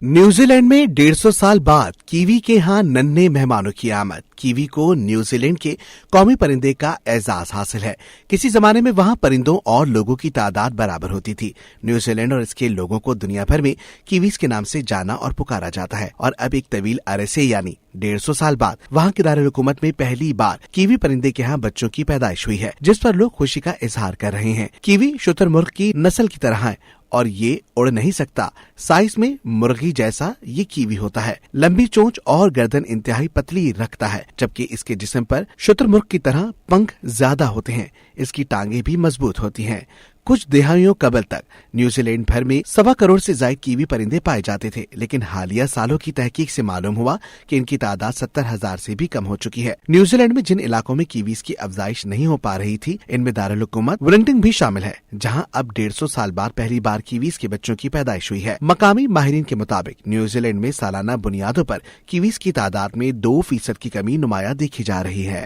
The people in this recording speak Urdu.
نیوزی لینڈ میں 150 سال بعد کیوی کے ہاں ننھے مہمانوں کی آمد۔ کیوی کو نیوزی لینڈ کے قومی پرندے کا اعزاز حاصل ہے۔ کسی زمانے میں وہاں پرندوں اور لوگوں کی تعداد برابر ہوتی تھی۔ نیوزی لینڈ اور اس کے لوگوں کو دنیا بھر میں کیویز کے نام سے جانا اور پکارا جاتا ہے، اور اب ایک طویل عرصے یعنی 150 سال بعد وہاں کے دارالحکومت میں پہلی بار کیوی پرندے کے ہاں بچوں کی پیدائش ہوئی ہے، جس پر لوگ خوشی کا اظہار کر رہے ہیں۔ کیوی شتر مرغ کی نسل کی طرح ہے اور یہ اڑ نہیں سکتا۔ سائز میں مرغی جیسا یہ کیوی ہوتا ہے۔ لمبی چونچ اور گردن انتہائی پتلی رکھتا ہے، جبکہ اس کے جسم پر شتر مرغ کی طرح پنکھ زیادہ ہوتے ہیں۔ اس کی ٹانگیں بھی مضبوط ہوتی ہیں۔ کچھ دہائیوں قبل تک نیوزی لینڈ بھر میں 1.25 کروڑ سے زائد کیوی پرندے پائے جاتے تھے، لیکن حالیہ سالوں کی تحقیق سے معلوم ہوا کہ ان کی تعداد 70,000 سے بھی کم ہو چکی ہے۔ نیوزی لینڈ میں جن علاقوں میں کیویز کی افزائش نہیں ہو پا رہی تھی، ان میں دارالحکومت ولنگٹن بھی شامل ہے، جہاں اب 150 سال بعد پہلی بار کیویز کے بچوں کی پیدائش ہوئی ہے۔ مقامی ماہرین کے مطابق نیوزی لینڈ میں سالانہ بنیادوں پر کیویز کی تعداد میں 2% کی کمی نمایاں دیکھی جا رہی ہے۔